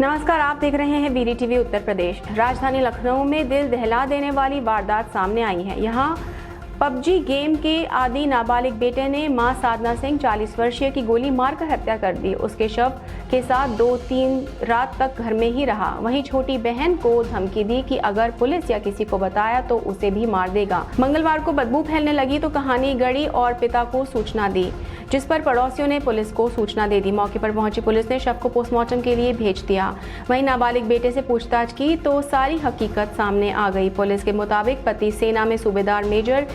नमस्कार, आप देख रहे हैं बीडी टीवी उत्तर प्रदेश। राजधानी लखनऊ में दिल दहला देने वाली वारदात सामने आई है। यहाँ पबजी गेम के आदी नाबालिग बेटे ने मां साधना सिंह 40 वर्षीय की गोली मारकर हत्या कर दी। उसके शव के साथ 2-3 रात तक घर में ही रहा। वहीं छोटी बहन को धमकी दी कि अगर पुलिस या किसी को बताया तो उसे भी मार देगा। मंगलवार को बदबू फैलने लगी तो कहानी गढ़ी और पिता को सूचना दी, जिस पर पड़ोसियों ने पुलिस को सूचना दे दी। मौके पर पहुंची पुलिस ने शव को पोस्टमार्टम के लिए भेज दिया। वहीं नाबालिग बेटे से पूछताछ की तो सारी हकीकत सामने आ गई। पुलिस के मुताबिक पति सेना में सूबेदार मेजर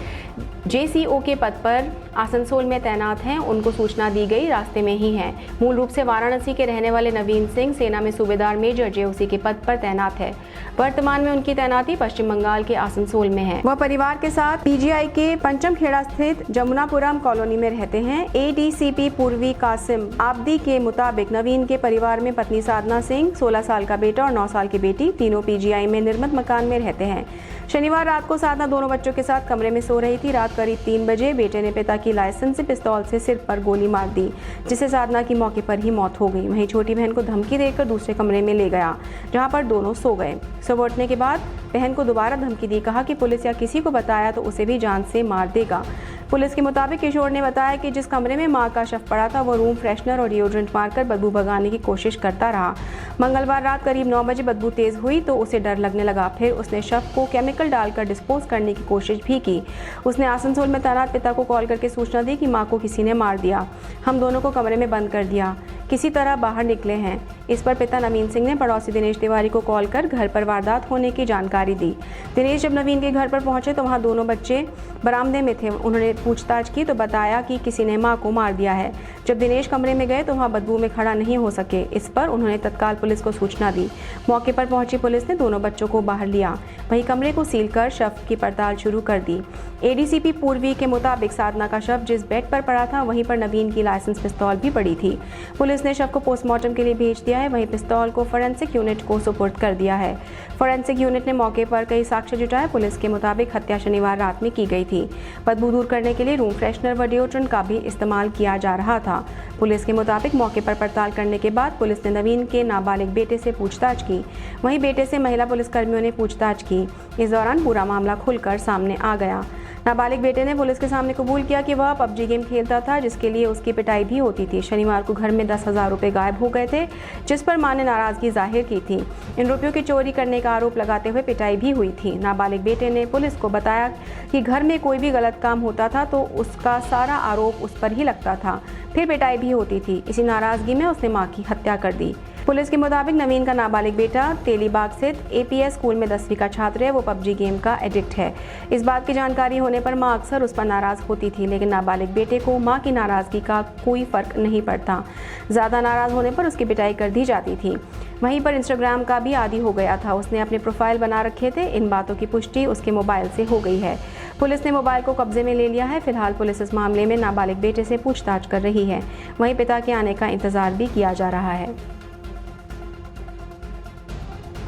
JCO के पद पर आसनसोल में तैनात हैं। उनको सूचना दी गई, रास्ते में ही हैं। मूल रूप से वाराणसी के रहने वाले नवीन सिंह सेना में सूबेदार मेजर JOC के पद पर तैनात है। वर्तमान में उनकी तैनाती पश्चिम बंगाल के आसनसोल में है। वह परिवार के साथ PGI के पंचम खेड़ा स्थित जमुनापुरम कॉलोनी में रहते हैं। ADCP पूर्वी कासिम आब्दी के मुताबिक नवीन के परिवार में पत्नी साधना सिंह, 16 साल का बेटा और 9 साल की बेटी, तीनों PGI में निर्मित मकान में रहते हैं। शनिवार रात को साधना दोनों बच्चों के साथ कमरे में सो रही थी। रात करीब 3 बजे बेटे ने पिता की लाइसेंसी पिस्तौल से सिर पर गोली मार दी, जिससे साधना की मौके पर ही मौत हो गई। वहीं छोटी बहन को धमकी देकर दूसरे कमरे में ले गया, जहां पर दोनों सो गए। सो उठने के बाद बहन को दोबारा धमकी दी, कहा कि पुलिस या किसी को बताया तो उसे भी जान से मार देगा। पुलिस के मुताबिक किशोर ने बताया कि जिस कमरे में मां का शव पड़ा था वो रूम फ्रेशनर और डिओड्रेंट मारकर बदबू भगाने की कोशिश करता रहा। मंगलवार रात करीब 9 बजे बदबू तेज हुई तो उसे डर लगने लगा। फिर उसने शव को केमिकल डालकर डिस्पोज करने की कोशिश भी की। उसने आसनसोल में तैनात पिता को कॉल करके सूचना दी कि मां को किसी ने मार दिया। हम दोनों को कमरे में बंद कर दिया, किसी तरह बाहर निकले हैं। इस पर पिता नवीन सिंह ने पड़ोसी दिनेश तिवारी को कॉल कर घर पर वारदात होने की जानकारी दी। दिनेश जब नवीन के घर पर पहुंचे तो वहां दोनों बच्चे बरामदे में थे। उन्होंने पूछताछ की तो बताया कि किसी ने मां को मार दिया है। जब दिनेश कमरे में गए तो वहां बदबू में खड़ा नहीं हो सके। इस पर उन्होंने तत्काल पुलिस को सूचना दी। मौके पर पहुंची पुलिस ने दोनों बच्चों को बाहर लिया। वहीं कमरे को सील कर शव की पड़ताल शुरू कर दी। ADCP पूर्वी के मुताबिक साधना का शव जिस बेड पर पड़ा था वहीं पर नवीन की लाइसेंस पिस्तौल भी पड़ी थी। पुलिस ने शव को पोस्टमार्टम के लिए भेज दिया है। वहीं पिस्तौल को फोरेंसिक यूनिट को सुपुर्द कर दिया है। फोरेंसिक यूनिट ने मौके पर कई साक्ष्य जुटाए। पुलिस के मुताबिक हत्या शनिवार रात में की गई थी। बदबू दूर करने के लिए रूम फ्रेशनर व डिओड्रेंट का भी इस्तेमाल किया जा रहा था। पुलिस के मुताबिक मौके पर पड़ताल करने के बाद पुलिस ने नवीन के नाबालिग बेटे से पूछताछ की। वहीं बेटे से महिला पुलिसकर्मियों ने पूछताछ की। इस दौरान पूरा मामला खुलकर सामने आ गया। नाबालिग बेटे ने पुलिस के सामने कबूल किया कि वह पबजी गेम खेलता था, जिसके लिए उसकी पिटाई भी होती थी। शनिवार को घर में 10,000 रुपए गायब हो गए थे, जिस पर मां ने नाराजगी जाहिर की थी। इन रुपयों की चोरी करने का आरोप लगाते हुए पिटाई भी हुई थी। नाबालिग बेटे ने पुलिस को बताया कि घर में कोई भी गलत काम होता था तो उसका सारा आरोप उस पर ही लगता था, फिर पिटाई भी होती थी। इसी नाराजगी में उसने मां की हत्या कर दी। पुलिस के मुताबिक नवीन का नाबालिग बेटा तेलीबाग स्थित APS स्कूल में 10वीं का छात्र है। वो पबजी गेम का एडिक्ट है। इस बात की जानकारी होने पर मां अक्सर उस पर नाराज होती थी, लेकिन नाबालिग बेटे को मां की नाराजगी का कोई फर्क नहीं पड़ता। ज़्यादा नाराज होने पर उसकी पिटाई कर दी जाती थी। वहीं पर इंस्टाग्राम का भी आदी हो गया था। उसने अपने प्रोफाइल बना रखे थे। इन बातों की पुष्टि उसके मोबाइल से हो गई है। पुलिस ने मोबाइल को कब्जे में ले लिया है। फिलहाल पुलिस इस मामले में नाबालिग बेटे से पूछताछ कर रही है। वहीं पिता के आने का इंतजार भी किया जा रहा है।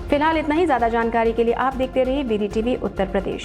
फिलहाल इतना ही। ज़्यादा जानकारी के लिए आप देखते रहिए BD TV उत्तर प्रदेश।